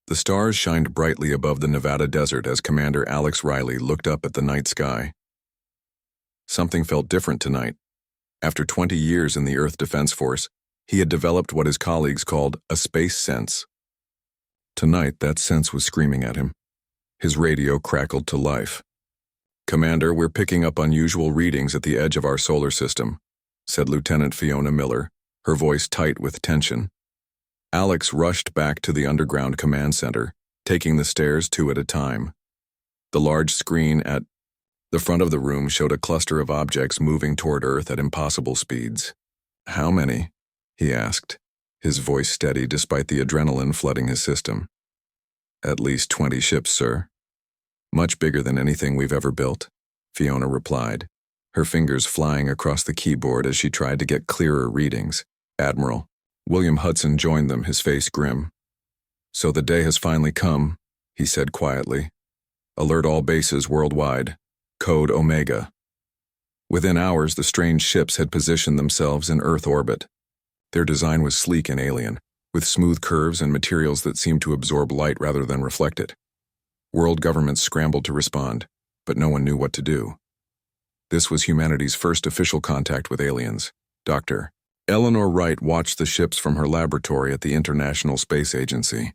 The stars shined brightly above the Nevada desert as Commander Alex Riley looked up at the night sky. Something felt different tonight. After 20 years in the Earth Defense Force, he had developed what his colleagues called a space sense. Tonight, that sense was screaming at him. His radio crackled to life. "Commander, we're picking up unusual readings at the edge of our solar system," said Lieutenant Fiona Miller, her voice tight with tension. Alex rushed back to the underground command center, taking the stairs two at a time. The large screen at the front of the room showed a cluster of objects moving toward Earth at impossible speeds. "How many?" he asked, his voice steady despite the adrenaline flooding his system. "At least 20 ships, sir." "Much bigger than anything we've ever built," Fiona replied, her fingers flying across the keyboard as she tried to get clearer readings. "Admiral." William Hudson joined them, his face grim. "So the day has finally come," he said quietly. "Alert all bases worldwide. Code Omega." Within hours, the strange ships had positioned themselves in Earth orbit. Their design was sleek and alien, with smooth curves and materials that seemed to absorb light rather than reflect it. World governments scrambled to respond, but no one knew what to do. This was humanity's first official contact with aliens. Dr. Eleanor Wright watched the ships from her laboratory at the International Space Agency.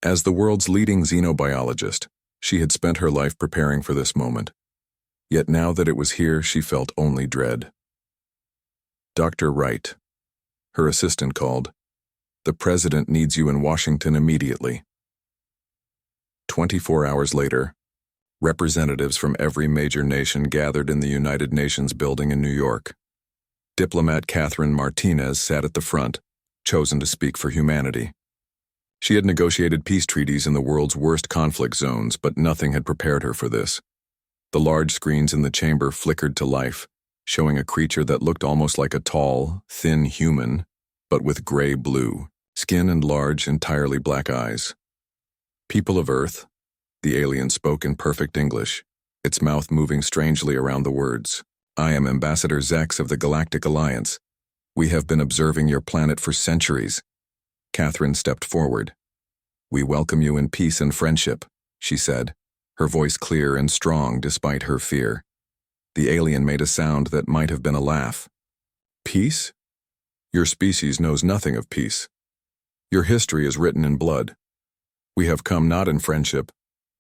As the world's leading xenobiologist, she had spent her life preparing for this moment. Yet now that it was here, she felt only dread. "Dr. Wright," her assistant called. "The President needs you in Washington immediately." 24 hours later, representatives from every major nation gathered in the United Nations building in New York. Diplomat Catherine Martinez sat at the front, chosen to speak for humanity. She had negotiated peace treaties in the world's worst conflict zones, but nothing had prepared her for this. The large screens in the chamber flickered to life, showing a creature that looked almost like a tall, thin human, but with gray-blue skin and large, entirely black eyes. "People of Earth," the alien spoke in perfect English, its mouth moving strangely around the words. "I am Ambassador Zex of the Galactic Alliance. We have been observing your planet for centuries." Catherine stepped forward. "We welcome you in peace and friendship," she said, her voice clear and strong despite her fear. The alien made a sound that might have been a laugh. "Peace? Your species knows nothing of peace. Your history is written in blood. We have come not in friendship,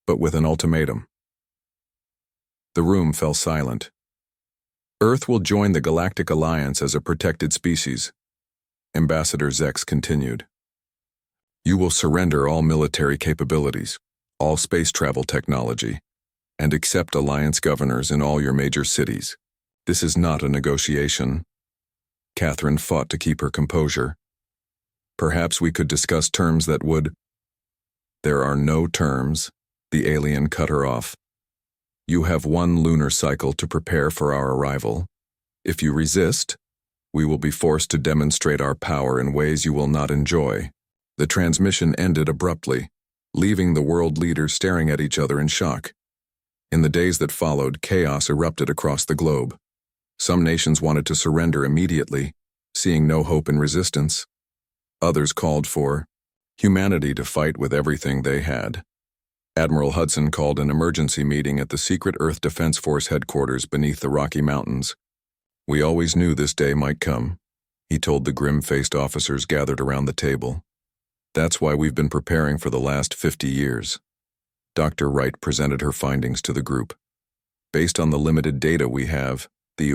but with an ultimatum." The room fell silent. "Earth will join the Galactic Alliance as a protected species," Ambassador Zex continued. "You will surrender all military capabilities, all space travel technology, and accept Alliance governors in all your major cities. This is not a negotiation." Catherine fought to keep her composure. "Perhaps we could discuss terms that would—" "There are no terms," the alien cut her off. "You have one lunar cycle to prepare for our arrival. If you resist, we will be forced to demonstrate our power in ways you will not enjoy." The transmission ended abruptly, leaving the world leaders staring at each other in shock. In the days that followed, chaos erupted across the globe. Some nations wanted to surrender immediately, seeing no hope in resistance. Others called for humanity to fight with everything they had. Admiral Hudson called an emergency meeting at the secret Earth Defense Force headquarters beneath the Rocky Mountains. "We always knew this day might come," he told the grim-faced officers gathered around the table. "That's why we've been preparing for the last 50 years. Dr. Wright presented her findings to the group. "Based on the limited data we have, the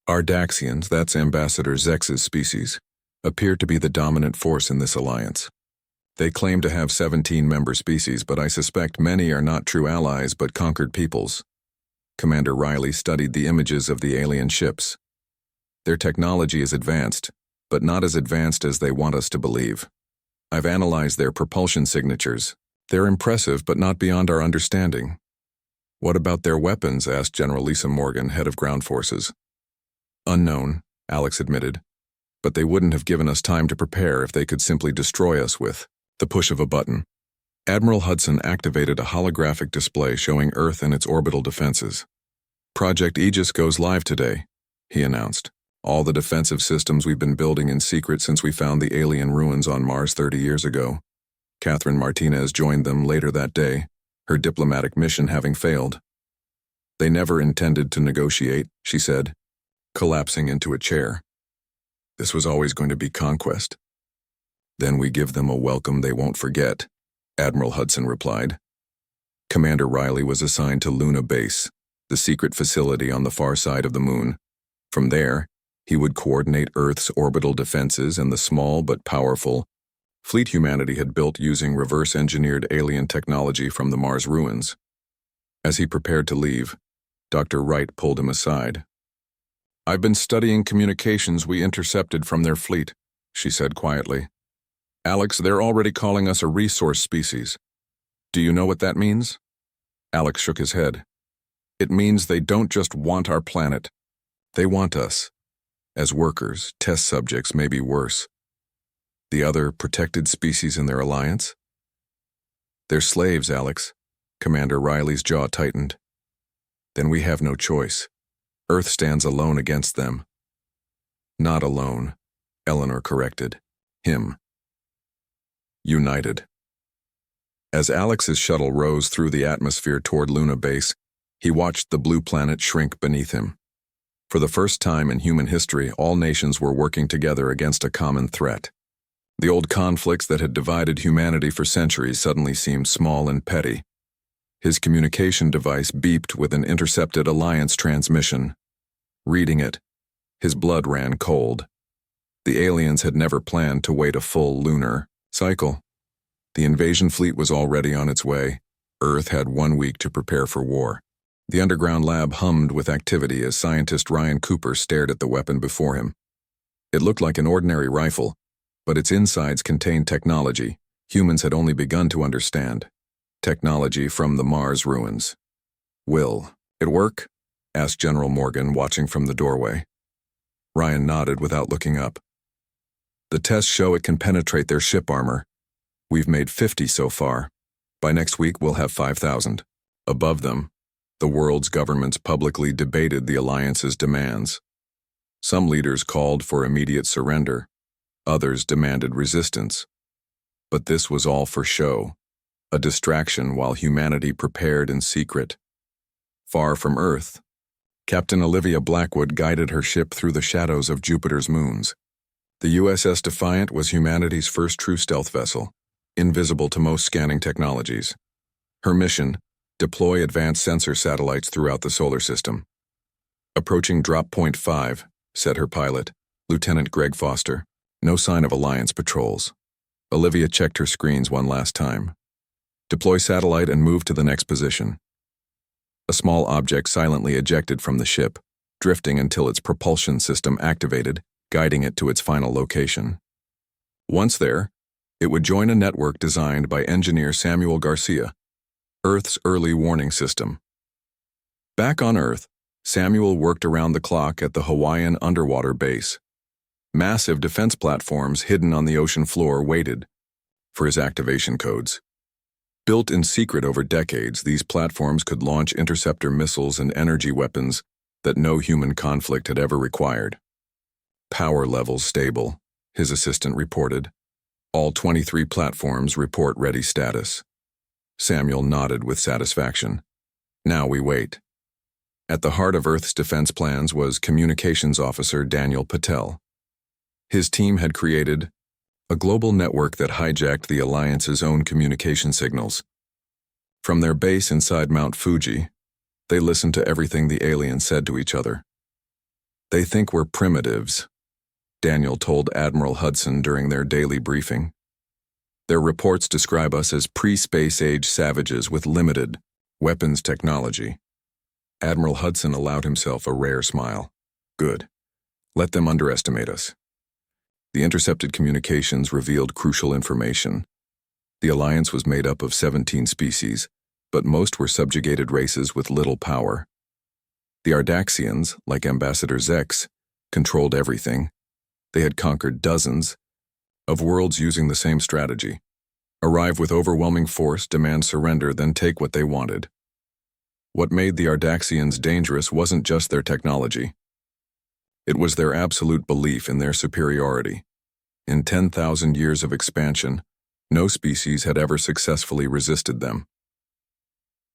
Ardaxians, that's Ambassador Zex's species, appear to be the dominant force in this alliance. They claim to have 17 member species, but I suspect many are not true allies but conquered peoples." Commander Riley studied the images of the alien ships. "Their technology is advanced, but not as advanced as they want us to believe. I've analyzed their propulsion signatures. They're impressive, but not beyond our understanding." "What about their weapons?" asked General Lisa Morgan, head of ground forces. "Unknown," Alex admitted. "But they wouldn't have given us time to prepare if they could simply destroy us with the push of a button." Admiral Hudson activated a holographic display showing Earth and its orbital defenses. "Project Aegis goes live today," he announced. "All the defensive systems we've been building in secret since we found the alien ruins on Mars 30 years ago. Catherine Martinez joined them later that day, her diplomatic mission having failed. They never intended to negotiate, she said, collapsing into a chair. This was always going to be conquest. Then we give them a welcome they won't forget, Admiral Hudson replied. Commander Riley was assigned to Luna Base, the secret facility on the far side of the moon. From there, he would coordinate Earth's orbital defenses and the small but powerful fleet humanity had built using reverse-engineered alien technology from the Mars ruins. As he prepared to leave, Dr. Wright pulled him aside. "I've been studying communications we intercepted from their fleet," she said quietly. "Alex, they're already calling us a resource species. Do you know what that means?" Alex shook his head. "It means they don't just want our planet. They want us. As workers, test subjects, maybe worse. The other protected species in their alliance? They're slaves, Alex." Commander Riley's jaw tightened. "Then we have no choice. Earth stands alone against them." "Not alone," Eleanor corrected. "Him." United. As Alex's shuttle rose through the atmosphere toward Luna Base, he watched the blue planet shrink beneath him. For the first time in human history, all nations were working together against a common threat. The old conflicts that had divided humanity for centuries suddenly seemed small and petty. His communication device beeped with an intercepted Alliance transmission. Reading it, his blood ran cold. The aliens had never planned to wait a full lunar cycle. The invasion fleet was already on its way. Earth had 1 week to prepare for war. The underground lab hummed with activity as scientist Ryan Cooper stared at the weapon before him. It looked like an ordinary rifle, but its insides contained technology humans had only begun to understand. Technology from the Mars ruins. "Will it work?" asked General Morgan, watching from the doorway. Ryan nodded without looking up. "The tests show it can penetrate their ship armor. We've made 50 so far. By next week, we'll have 5,000. Above them, the world's governments publicly debated the Alliance's demands. Some leaders called for immediate surrender. Others demanded resistance. But this was all for show, a distraction while humanity prepared in secret. Far from Earth, Captain Olivia Blackwood guided her ship through the shadows of Jupiter's moons. The USS Defiant was humanity's first true stealth vessel, invisible to most scanning technologies. Her mission: deploy advanced sensor satellites throughout the solar system. "Approaching drop point 5, said her pilot, Lieutenant Greg Foster. No sign of Alliance patrols. Olivia checked her screens one last time. "Deploy satellite and move to the next position." A small object silently ejected from the ship, drifting until its propulsion system activated, guiding it to its final location. Once there, it would join a network designed by engineer Samuel Garcia, Earth's early warning system. Back on Earth, Samuel worked around the clock at the Hawaiian underwater base. Massive defense platforms hidden on the ocean floor waited for his activation codes. Built in secret over decades, these platforms could launch interceptor missiles and energy weapons that no human conflict had ever required. "Power levels stable," his assistant reported. "All 23 platforms report ready status." Samuel nodded with satisfaction. "Now we wait." At the heart of Earth's defense plans was Communications Officer Daniel Patel. His team had created a global network that hijacked the Alliance's own communication signals. From their base inside Mount Fuji, they listened to everything the aliens said to each other. "They think we're primitives," Daniel told Admiral Hudson during their daily briefing. "Their reports describe us as pre-space age savages with limited weapons technology." Admiral Hudson allowed himself a rare smile. "Good. Let them underestimate us." The intercepted communications revealed crucial information. The Alliance was made up of 17 species, but most were subjugated races with little power. The Ardaxians, like Ambassador Zex, controlled everything. They had conquered dozens of worlds using the same strategy. Arrive with overwhelming force, demand surrender, then take what they wanted. What made the Ardaxians dangerous wasn't just their technology. It was their absolute belief in their superiority. In 10,000 years of expansion, No species had ever successfully resisted them.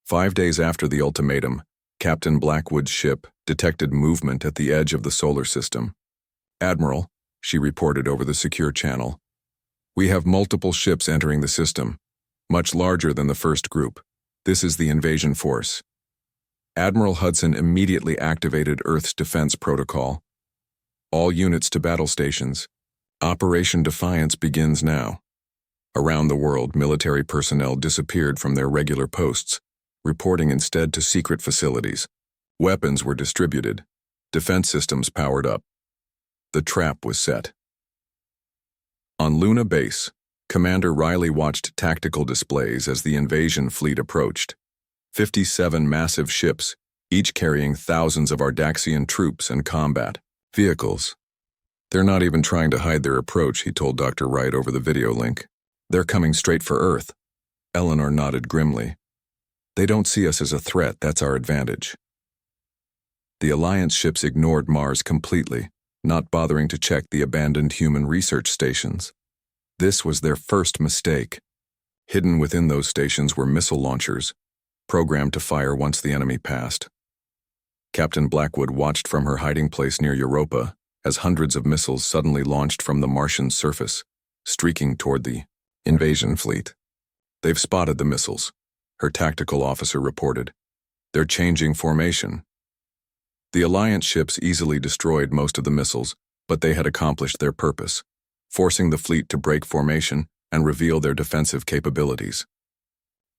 5 days after the ultimatum, Captain Blackwood's ship detected movement at the edge of the solar system. "Admiral," she reported over the secure channel, "we have multiple ships entering the system, much larger than the first group. This is the invasion force." Admiral Hudson immediately activated Earth's defense protocol. "All units to battle stations. Operation Defiance begins now." Around the world, military personnel disappeared from their regular posts, reporting instead to secret facilities. Weapons were distributed. Defense systems powered up. The trap was set. On Luna Base, Commander Riley watched tactical displays as the invasion fleet approached. 57 massive ships, each carrying thousands of Ardaxian troops and combat vehicles. "They're not even trying to hide their approach," he told Dr. Wright over the video link. "They're coming straight for Earth." Eleanor nodded grimly. "They don't see us as a threat, that's our advantage." The Alliance ships ignored Mars completely, not bothering to check the abandoned human research stations. This was their first mistake. Hidden within those stations were missile launchers, programmed to fire once the enemy passed. Captain Blackwood watched from her hiding place near Europa as hundreds of missiles suddenly launched from the Martian surface, streaking toward the invasion fleet. "They've spotted the missiles," her tactical officer reported. "They're changing formation." The Alliance ships easily destroyed most of the missiles, but they had accomplished their purpose, forcing the fleet to break formation and reveal their defensive capabilities.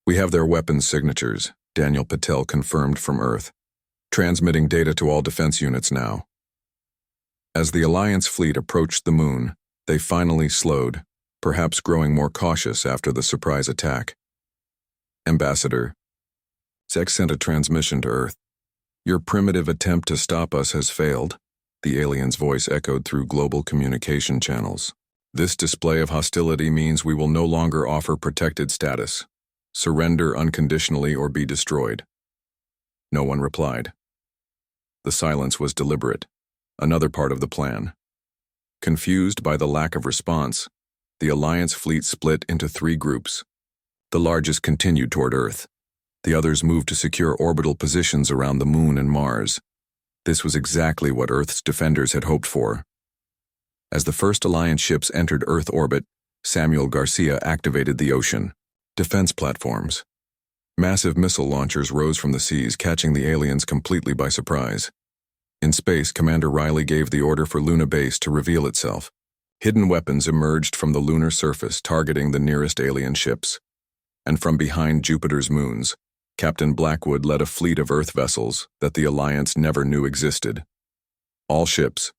"We have their weapons signatures," Daniel Patel confirmed from Earth, "transmitting data to all defense units now." As the Alliance fleet approached the moon, they finally slowed, perhaps growing more cautious after the surprise attack. "Ambassador," Zek sent a transmission to Earth. "Your primitive attempt to stop us has failed," the alien's voice echoed through global communication channels. "This display of hostility means we will no longer offer protected status. Surrender unconditionally or be destroyed." No one replied. The silence was deliberate, another part of the plan. Confused by the lack of response, the Alliance fleet split into 3 groups. The largest continued toward Earth. The others moved to secure orbital positions around the Moon and Mars. This was exactly what Earth's defenders had hoped for. As the first Alliance ships entered Earth orbit, Samuel Garcia activated the ocean defense platforms. Massive missile launchers rose from the seas, catching the aliens completely by surprise. In space, Commander Riley gave the order for Luna Base to reveal itself. Hidden weapons emerged from the lunar surface, targeting the nearest alien ships. And from behind Jupiter's moons, Captain Blackwood led a fleet of Earth vessels that the Alliance never knew existed. "All ships,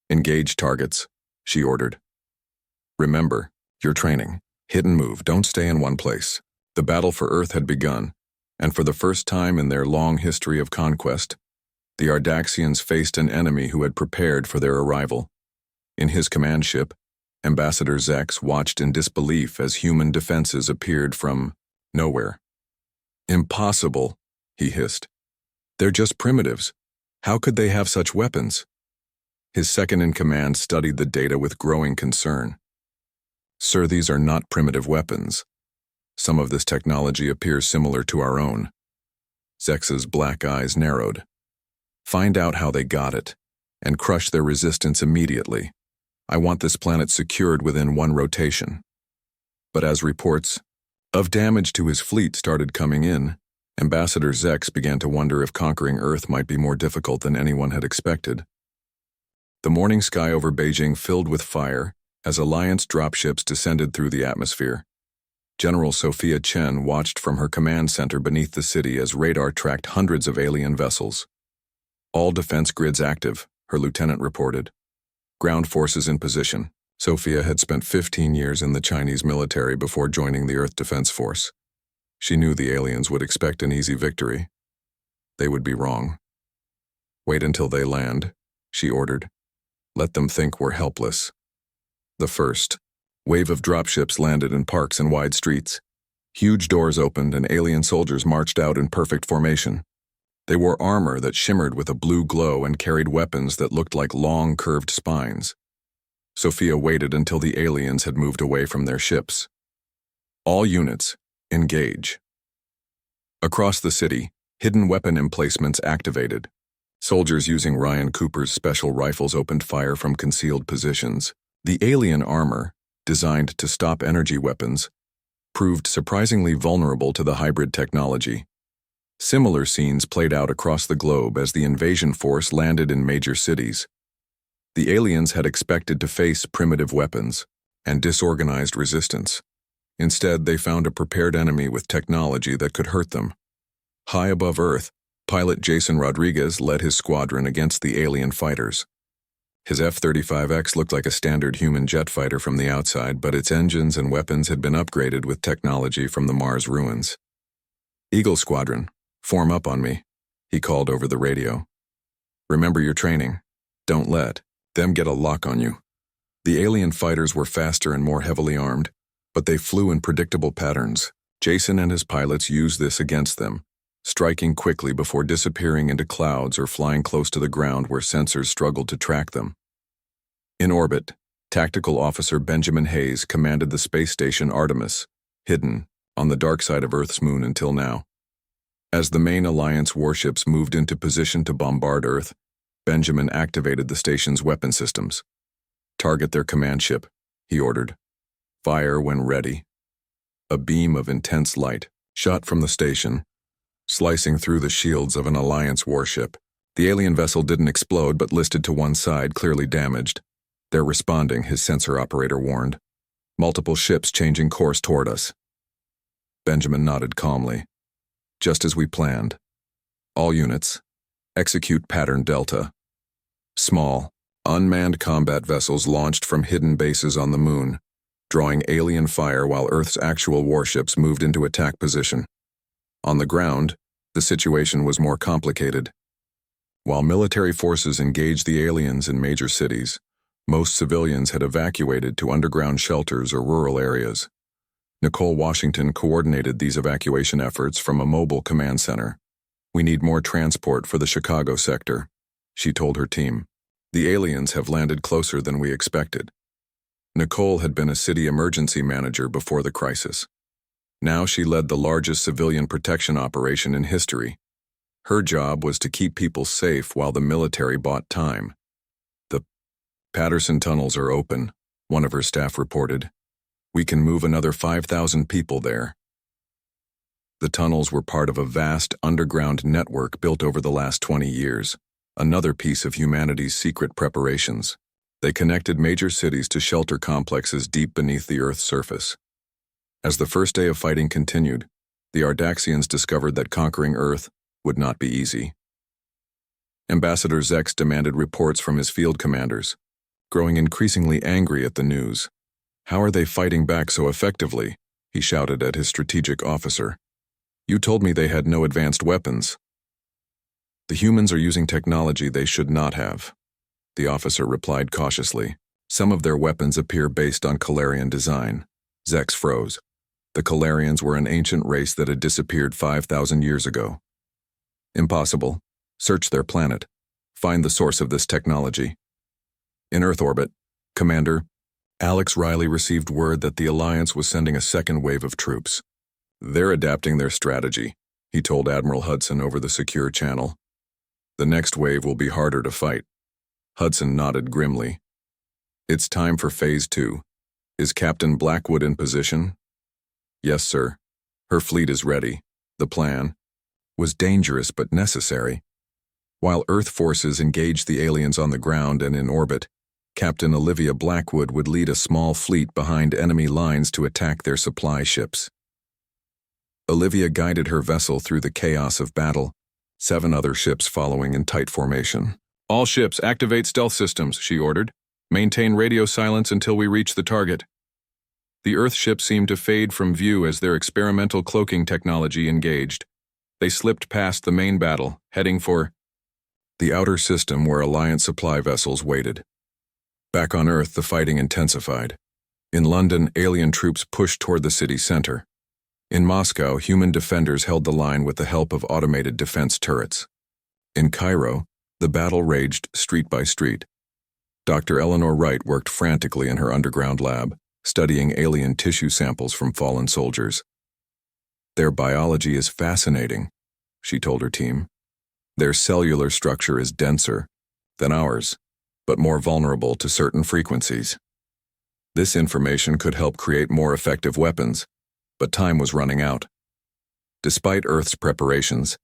engage targets," she ordered. "Remember, your training. Hit and move, don't stay in one place." The battle for Earth had begun, and for the first time in their long history of conquest, the Ardaxians faced an enemy who had prepared for their arrival. In his command ship, Ambassador Zex watched in disbelief as human defenses appeared from nowhere. "Impossible," he hissed. "They're just primitives. How could they have such weapons?" His second-in-command studied the data with growing concern. "Sir, these are not primitive weapons. Some of this technology appears similar to our own." Zex's black eyes narrowed. "Find out how they got it, and crush their resistance immediately. I want this planet secured within 1 rotation." But as reports of damage to his fleet started coming in, Ambassador Zex began to wonder if conquering Earth might be more difficult than anyone had expected. The morning sky over Beijing filled with fire as Alliance dropships descended through the atmosphere. General Sophia Chen watched from her command center beneath the city as radar tracked hundreds of alien vessels. "All defense grids active," her lieutenant reported. "Ground forces in position." Sophia had spent 15 years in the Chinese military before joining the Earth Defense Force. She knew the aliens would expect an easy victory. They would be wrong. "Wait until they land," she ordered. "Let them think we're helpless." The first wave of dropships landed in parks and wide streets. Huge doors opened and alien soldiers marched out in perfect formation. They wore armor that shimmered with a blue glow and carried weapons that looked like long, curved spines. Sophia waited until the aliens had moved away from their ships. All units, engage. Across the city, hidden weapon emplacements activated. Soldiers using Ryan Cooper's special rifles opened fire from concealed positions. The alien armor, designed to stop energy weapons, proved surprisingly vulnerable to the hybrid technology. Similar scenes played out across the globe as the invasion force landed in major cities. The aliens had expected to face primitive weapons and disorganized resistance. Instead, they found a prepared enemy with technology that could hurt them. High above Earth, pilot Jason Rodriguez led his squadron against the alien fighters. His F-35X looked like a standard human jet fighter from the outside, but its engines and weapons had been upgraded with technology from the Mars ruins. "Eagle Squadron, form up on me," he called over the radio. "Remember your training. Don't let them get a lock on you." The alien fighters were faster and more heavily armed, but they flew in predictable patterns. Jason and his pilots used this against them, striking quickly before disappearing into clouds or flying close to the ground where sensors struggled to track them. In orbit, Tactical Officer Benjamin Hayes commanded the space station Artemis, hidden on the dark side of Earth's moon until now. As the main Alliance warships moved into position to bombard Earth, Benjamin activated the station's weapon systems. "Target their command ship," he ordered. "Fire when ready." A beam of intense light shot from the station, slicing through the shields of an Alliance warship. The alien vessel didn't explode but listed to one side, clearly damaged. "They're responding," his sensor operator warned. "Multiple ships changing course toward us." Benjamin nodded calmly. "Just as we planned. All units, execute pattern Delta." Small, unmanned combat vessels launched from hidden bases on the moon, drawing alien fire while Earth's actual warships moved into attack position. On the ground, the situation was more complicated. While military forces engaged the aliens in major cities, most civilians had evacuated to underground shelters or rural areas. Nicole Washington coordinated these evacuation efforts from a mobile command center. "We need more transport for the Chicago sector," she told her team. "The aliens have landed closer than we expected." Nicole had been a city emergency manager before the crisis. Now she led the largest civilian protection operation in history. Her job was to keep people safe while the military bought time. "The Patterson tunnels are open," one of her staff reported. "We can move another 5,000 people there." The tunnels were part of a vast underground network built over the last 20 years, another piece of humanity's secret preparations. They connected major cities to shelter complexes deep beneath the Earth's surface. As the first day of fighting continued, the Ardaxians discovered that conquering Earth would not be easy. Ambassador Zex demanded reports from his field commanders, growing increasingly angry at the news. "How are they fighting back so effectively?" he shouted at his strategic officer. "You told me they had no advanced weapons." "The humans are using technology they should not have," the officer replied cautiously. "Some of their weapons appear based on Calarian design." Zex froze. The Calarians were an ancient race that had disappeared 5,000 years ago. "Impossible. Search their planet. Find the source of this technology." In Earth orbit, Commander Alex Riley received word that the Alliance was sending a second wave of troops. "They're adapting their strategy," he told Admiral Hudson over the secure channel. "The next wave will be harder to fight." Hudson nodded grimly. "It's time for Phase 2. Is Captain Blackwood in position?" "Yes, sir. Her fleet is ready." The plan was dangerous but necessary. While Earth forces engaged the aliens on the ground and in orbit, Captain Olivia Blackwood would lead a small fleet behind enemy lines to attack their supply ships. Olivia guided her vessel through the chaos of battle, 7 other ships following in tight formation. "All ships, activate stealth systems," she ordered. "Maintain radio silence until we reach the target." The Earth ships seemed to fade from view as their experimental cloaking technology engaged. They slipped past the main battle, heading for the outer system where Alliance supply vessels waited. Back on Earth, the fighting intensified. In London, alien troops pushed toward the city center. In Moscow, human defenders held the line with the help of automated defense turrets. In Cairo, the battle raged street by street. Dr. Eleanor Wright worked frantically in her underground lab, studying alien tissue samples from fallen soldiers. Their biology is fascinating, she told her team. Their cellular structure is denser than ours, but more vulnerable to certain frequencies. This information could help create more effective weapons, but time was running out. Despite Earth's preparations,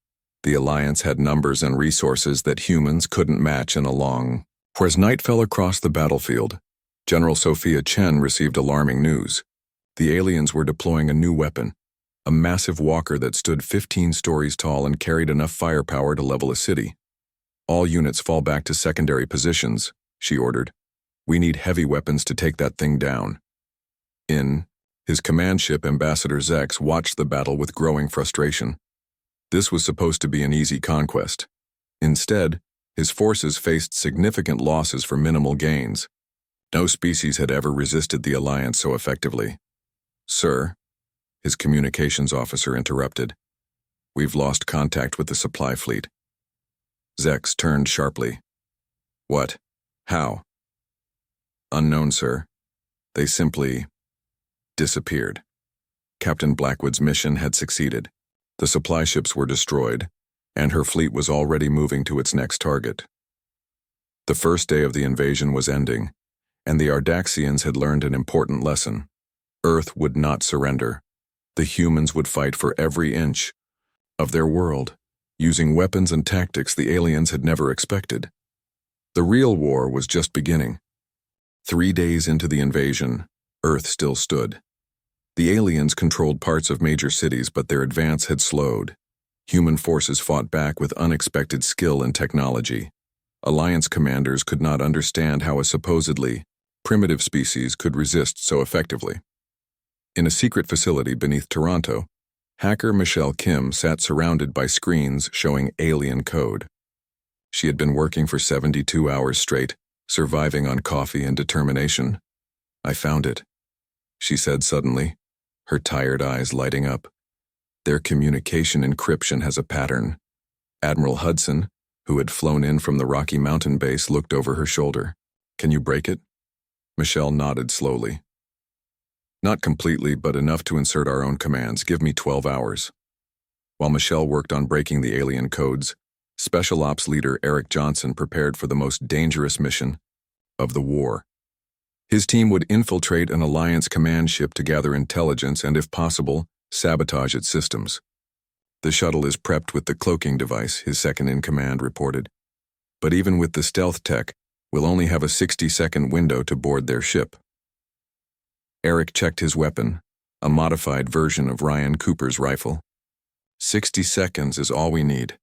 the Alliance had numbers and resources that humans couldn't match in a long. As night fell across the battlefield, General Sophia Chen received alarming news. The aliens were deploying a new weapon, a massive walker that stood 15 stories tall and carried enough firepower to level a city. All units fall back to secondary positions, she ordered. We need heavy weapons to take that thing down. His command ship, Ambassador Zex, watched the battle with growing frustration. This was supposed to be an easy conquest. Instead, his forces faced significant losses for minimal gains. No species had ever resisted the Alliance so effectively. Sir, his communications officer interrupted. We've lost contact with the supply fleet. Zex turned sharply. What? How? Unknown, sir. They simply disappeared. Captain Blackwood's mission had succeeded. The supply ships were destroyed, and her fleet was already moving to its next target. The first day of the invasion was ending, and the Ardaxians had learned an important lesson. Earth would not surrender. The humans would fight for every inch of their world, using weapons and tactics the aliens had never expected. The real war was just beginning. 3 days into the invasion, Earth still stood. The aliens controlled parts of major cities, but their advance had slowed. Human forces fought back with unexpected skill and technology. Alliance commanders could not understand how a supposedly primitive species could resist so effectively. In a secret facility beneath Toronto, hacker Michelle Kim sat surrounded by screens showing alien code. She had been working for 72 hours straight, surviving on coffee and determination. I found it, she said suddenly, her tired eyes lighting up. Their communication encryption has a pattern. Admiral Hudson, who had flown in from the Rocky Mountain base, looked over her shoulder. Can you break it? Michelle nodded slowly. Not completely, but enough to insert our own commands. Give me 12 hours. While Michelle worked on breaking the alien codes, Special Ops leader Eric Johnson prepared for the most dangerous mission of the war. His team would infiltrate an Alliance command ship to gather intelligence and, if possible, sabotage its systems. The shuttle is prepped with the cloaking device, his second-in-command reported. But even with the stealth tech, we'll only have a 60-second window to board their ship. Eric checked his weapon, a modified version of Ryan Cooper's rifle. 60 seconds is all we need.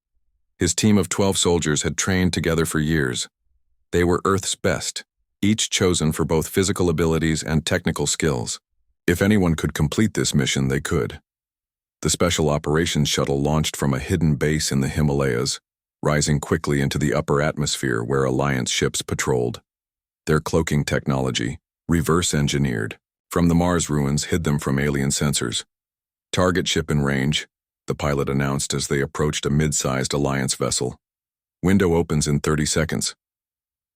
His team of 12 soldiers had trained together for years. They were Earth's best, each chosen for both physical abilities and technical skills. If anyone could complete this mission, they could. The Special Operations Shuttle launched from a hidden base in the Himalayas, rising quickly into the upper atmosphere where Alliance ships patrolled. Their cloaking technology, reverse-engineered from the Mars ruins, hid them from alien sensors. Target ship in range, the pilot announced as they approached a mid-sized Alliance vessel. Window opens in 30 seconds.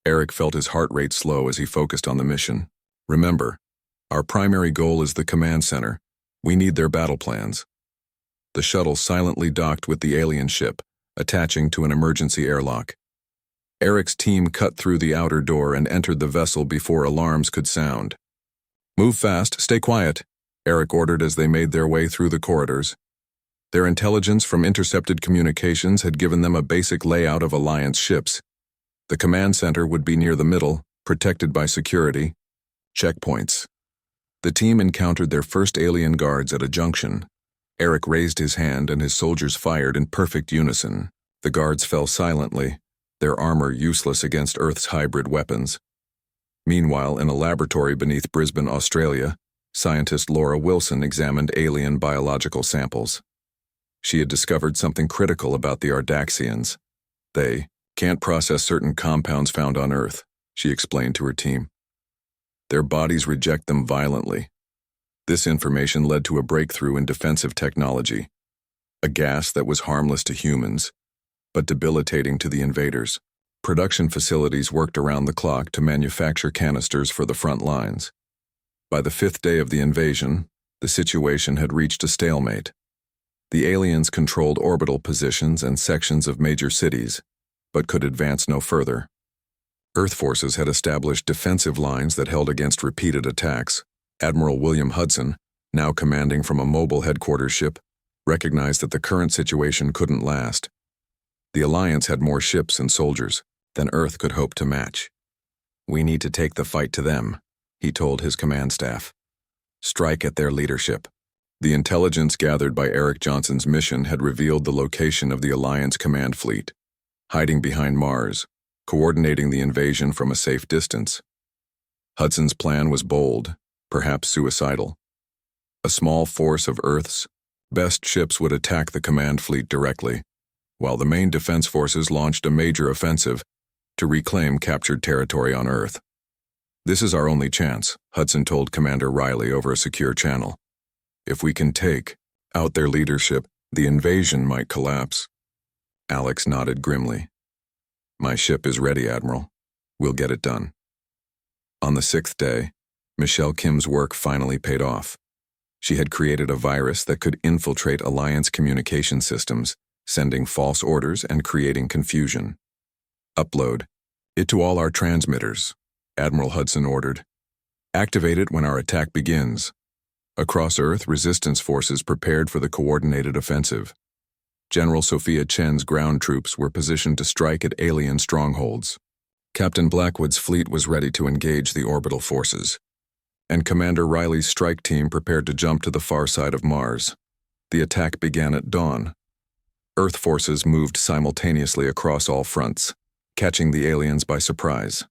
Eric felt his heart rate slow as he focused on the mission. Remember, our primary goal is the command center. We need their battle plans. The shuttle silently docked with the alien ship, attaching to an emergency airlock. Eric's team cut through the outer door and entered the vessel before alarms could sound. Move fast, stay quiet, Eric ordered as they made their way through the corridors. Their intelligence from intercepted communications had given them a basic layout of Alliance ships. The command center would be near the middle, protected by security checkpoints. The team encountered their first alien guards at a junction. Eric raised his hand and his soldiers fired in perfect unison. The guards fell silently, their armor useless against Earth's hybrid weapons. Meanwhile, in a laboratory beneath Brisbane, Australia, scientist Laura Wilson examined alien biological samples. She had discovered something critical about the Ardaxians. They can't process certain compounds found on Earth, she explained to her team. Their bodies reject them violently. This information led to a breakthrough in defensive technology, a gas that was harmless to humans, but debilitating to the invaders. Production facilities worked around the clock to manufacture canisters for the front lines. By the fifth day of the invasion, the situation had reached a stalemate. The aliens controlled orbital positions and sections of major cities, but could advance no further. Earth forces had established defensive lines that held against repeated attacks. Admiral William Hudson, now commanding from a mobile headquarters ship, recognized that the current situation couldn't last. The Alliance had more ships and soldiers than Earth could hope to match. "We need to take the fight to them," he told his command staff. "Strike at their leadership." The intelligence gathered by Eric Johnson's mission had revealed the location of the Alliance command fleet, hiding behind Mars, coordinating the invasion from a safe distance. Hudson's plan was bold, perhaps suicidal. A small force of Earth's best ships would attack the command fleet directly, while the main defense forces launched a major offensive to reclaim captured territory on Earth. "This is our only chance," Hudson told Commander Riley over a secure channel. "If we can take out their leadership, the invasion might collapse." Alex nodded grimly. "My ship is ready, Admiral. We'll get it done." On the sixth day, Michelle Kim's work finally paid off. She had created a virus that could infiltrate Alliance communication systems, sending false orders and creating confusion. "Upload it to all our transmitters," Admiral Hudson ordered. "Activate it when our attack begins." Across Earth, resistance forces prepared for the coordinated offensive. General Sophia Chen's ground troops were positioned to strike at alien strongholds. Captain Blackwood's fleet was ready to engage the orbital forces, and Commander Riley's strike team prepared to jump to the far side of Mars. The attack began at dawn. Earth forces moved simultaneously across all fronts, catching the aliens by surprise.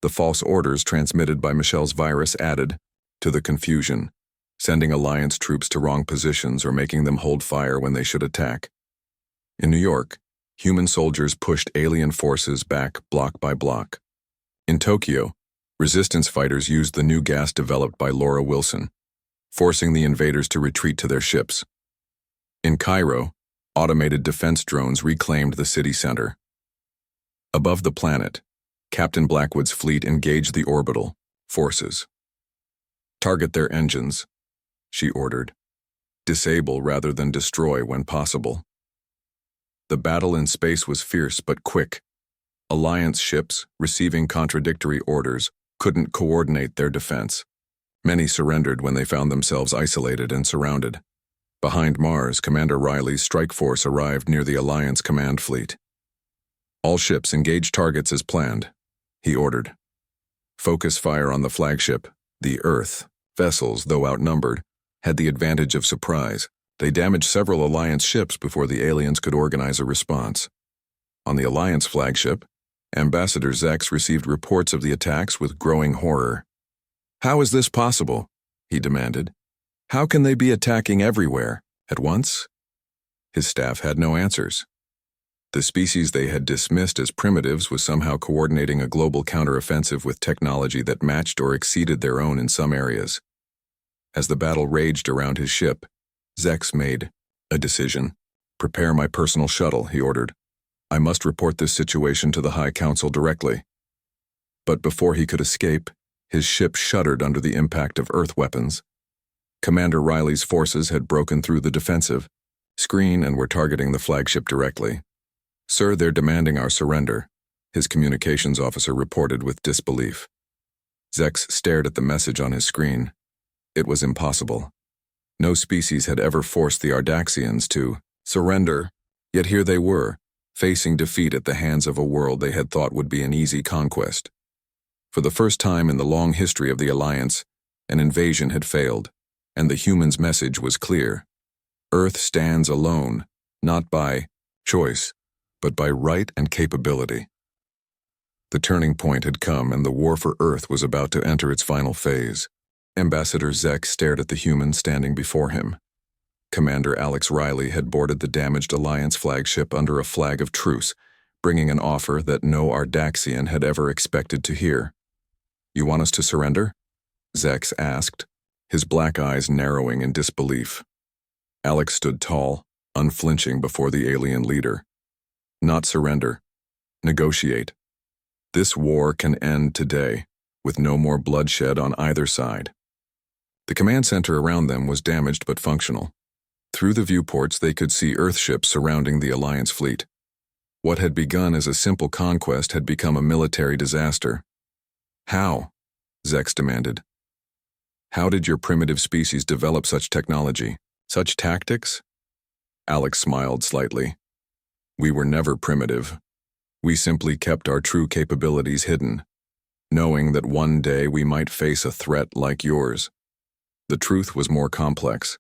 The false orders transmitted by Michelle's virus added to the confusion, sending Alliance troops to wrong positions or making them hold fire when they should attack. In New York, human soldiers pushed alien forces back block by block. In Tokyo, resistance fighters used the new gas developed by Laura Wilson, forcing the invaders to retreat to their ships. In Cairo, automated defense drones reclaimed the city center. Above the planet, Captain Blackwood's fleet engaged the orbital forces. "Target their engines," she ordered. "Disable rather than destroy when possible." The battle in space was fierce but quick. Alliance ships, receiving contradictory orders, couldn't coordinate their defense. Many surrendered when they found themselves isolated and surrounded. Behind Mars, Commander Riley's strike force arrived near the Alliance command fleet. "All ships engage targets as planned," he ordered. "Focus fire on the flagship." The Earth vessels, though outnumbered, had the advantage of surprise. They damaged several Alliance ships before the aliens could organize a response. On the Alliance flagship, Ambassador Zex received reports of the attacks with growing horror. "How is this possible?" he demanded. "How can they be attacking everywhere at once?" His staff had no answers. The species they had dismissed as primitives was somehow coordinating a global counteroffensive with technology that matched or exceeded their own in some areas. As the battle raged around his ship, Zex made a decision. "Prepare my personal shuttle," he ordered. "I must report this situation to the High Council directly." But before he could escape, his ship shuddered under the impact of Earth weapons. Commander Riley's forces had broken through the defensive screen and were targeting the flagship directly. "Sir, they're demanding our surrender," his communications officer reported with disbelief. Zex stared at the message on his screen. It was impossible. No species had ever forced the Ardaxians to surrender, yet here they were, facing defeat at the hands of a world they had thought would be an easy conquest. For the first time in the long history of the Alliance, an invasion had failed, and the humans' message was clear. Earth stands alone, not by choice, but by right and capability. The turning point had come, and the war for Earth was about to enter its final phase. Ambassador Zex stared at the humans standing before him. Commander Alex Riley had boarded the damaged Alliance flagship under a flag of truce, bringing an offer that no Ardaxian had ever expected to hear. "You want us to surrender?" Zex asked, his black eyes narrowing in disbelief. Alex stood tall, unflinching before the alien leader. "Not surrender. Negotiate. This war can end today, with no more bloodshed on either side." The command center around them was damaged but functional. Through the viewports, they could see Earthships surrounding the Alliance fleet. What had begun as a simple conquest had become a military disaster. How? Zex demanded. How did your primitive species develop such technology, such tactics? Alex smiled slightly. We were never primitive. We simply kept our true capabilities hidden, knowing that one day we might face a threat like yours. The truth was more complex.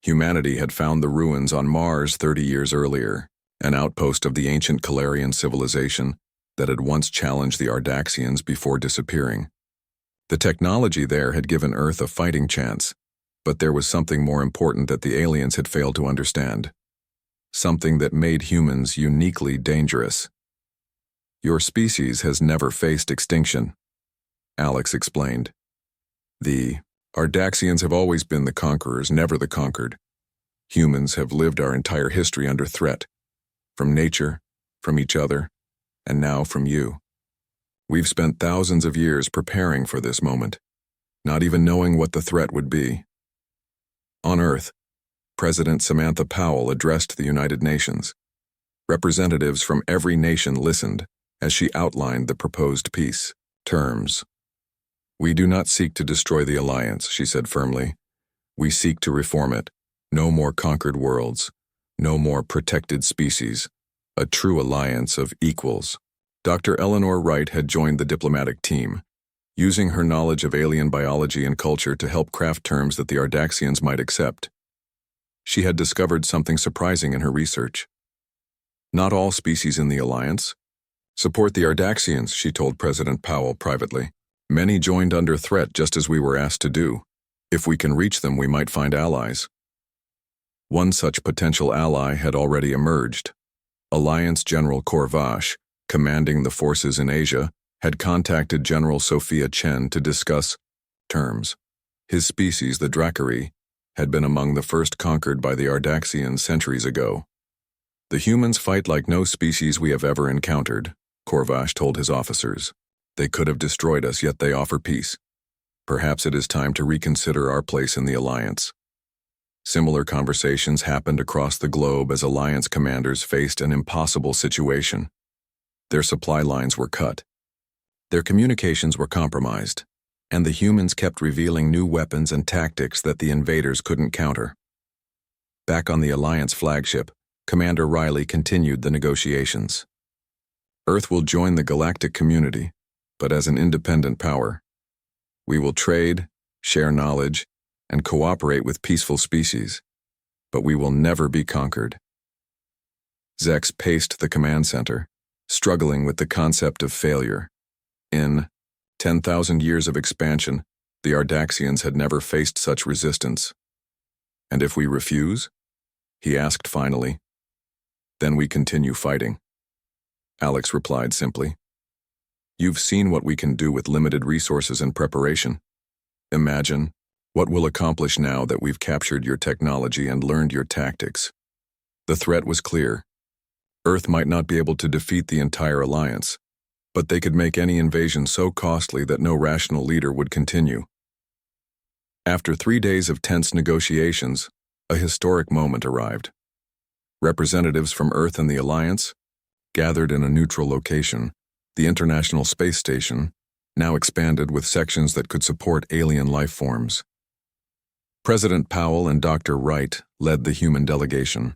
Humanity had found the ruins on Mars 30 years earlier, an outpost of the ancient Calarian civilization that had once challenged the Ardaxians before disappearing. The technology there had given Earth a fighting chance, but there was something more important that the aliens had failed to understand. Something that made humans uniquely dangerous. Your species has never faced extinction, Alex explained. The Ardaxians have always been the conquerors, never the conquered. Humans have lived our entire history under threat, from nature, from each other, and now from you. We've spent thousands of years preparing for this moment, not even knowing what the threat would be. On Earth, President Samantha Powell addressed the United Nations. Representatives from every nation listened as she outlined the proposed peace terms. We do not seek to destroy the Alliance, she said firmly. We seek to reform it. No more conquered worlds. No more protected species. A true alliance of equals. Dr. Eleanor Wright had joined the diplomatic team, using her knowledge of alien biology and culture to help craft terms that the Ardaxians might accept. She had discovered something surprising in her research. Not all species in the Alliance support the Ardaxians, she told President Powell privately. Many joined under threat just as we were asked to do. If we can reach them, we might find allies. One such potential ally had already emerged. Alliance General Corvash, commanding the forces in Asia, had contacted General Sophia Chen to discuss terms. His species, the Dracari, had been among the first conquered by the Ardaxians centuries ago. The humans fight like no species we have ever encountered, Corvash told his officers. They could have destroyed us, yet they offer peace. Perhaps it is time to reconsider our place in the Alliance. Similar conversations happened across the globe as Alliance commanders faced an impossible situation. Their supply lines were cut. Their communications were compromised, and the humans kept revealing new weapons and tactics that the invaders couldn't counter. Back on the Alliance flagship, Commander Riley continued the negotiations. Earth will join the galactic community, but as an independent power. We will trade, share knowledge, and cooperate with peaceful species, but we will never be conquered. Zex paced the command center, struggling with the concept of failure. In 10,000 years of expansion, the Ardaxians had never faced such resistance. And if we refuse? He asked finally. Then we continue fighting. Alex replied simply. You've seen what we can do with limited resources and preparation. Imagine what we'll accomplish now that we've captured your technology and learned your tactics. The threat was clear. Earth might not be able to defeat the entire Alliance, but they could make any invasion so costly that no rational leader would continue. After 3 days of tense negotiations, a historic moment arrived. Representatives from Earth and the Alliance gathered in a neutral location, the International Space Station, now expanded with sections that could support alien life forms. President Powell and Dr. Wright led the human delegation.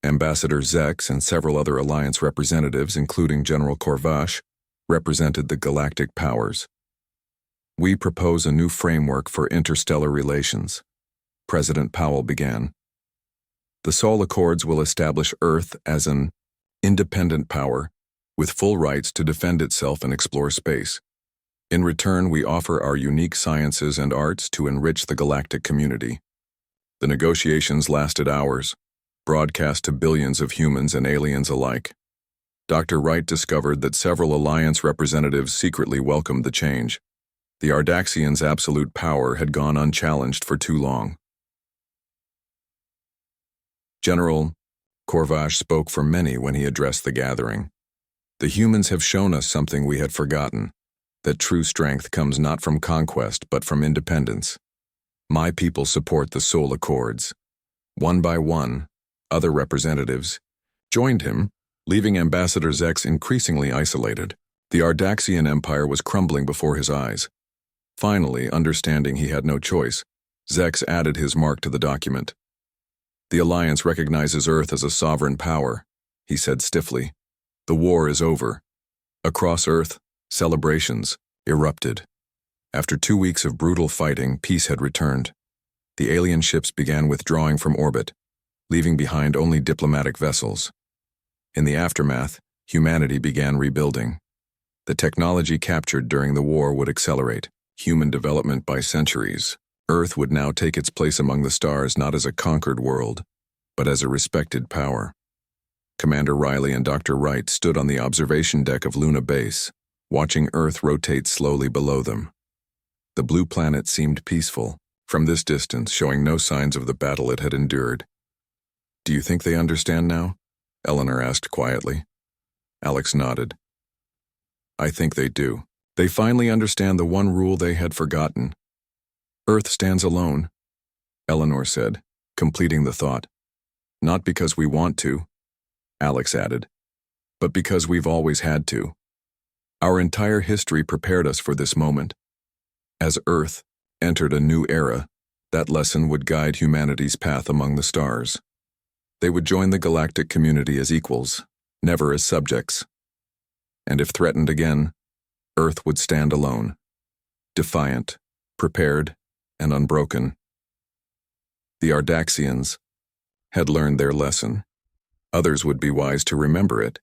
Ambassador Zex and several other Alliance representatives, including General Corvash, represented the galactic powers. We propose a new framework for interstellar relations, President Powell began. The Sol Accords will establish Earth as an independent power with full rights to defend itself and explore space. In return, we offer our unique sciences and arts to enrich the galactic community. The negotiations lasted hours, broadcast to billions of humans and aliens alike. Dr. Wright discovered that several Alliance representatives secretly welcomed the change. The Ardaxians' absolute power had gone unchallenged for too long. General Corvash spoke for many when he addressed the gathering. The humans have shown us something we had forgotten, that true strength comes not from conquest but from independence. My people support the Soul Accords. One by one, other representatives joined him, leaving Ambassador Zex increasingly isolated. The Ardaxian Empire was crumbling before his eyes. Finally, understanding he had no choice, Zex added his mark to the document. The Alliance recognizes Earth as a sovereign power, he said stiffly. The war is over. Across Earth, celebrations erupted. After 2 weeks of brutal fighting, peace had returned. The alien ships began withdrawing from orbit, leaving behind only diplomatic vessels. In the aftermath, humanity began rebuilding. The technology captured during the war would accelerate human development by centuries. Earth would now take its place among the stars not as a conquered world, but as a respected power. Commander Riley and Dr. Wright stood on the observation deck of Luna Base, watching Earth rotate slowly below them. The blue planet seemed peaceful, from this distance showing no signs of the battle it had endured. "Do you think they understand now?" Eleanor asked quietly. Alex nodded. "I think they do. They finally understand the one rule they had forgotten. Earth stands alone," Eleanor said, completing the thought. "Not because we want to," Alex added, "but because we've always had to. Our entire history prepared us for this moment. As Earth entered a new era, that lesson would guide humanity's path among the stars. They would join the galactic community as equals, never as subjects. And if threatened again, Earth would stand alone, defiant, prepared, and unbroken. The Ardaxians had learned their lesson. Others would be wise to remember it.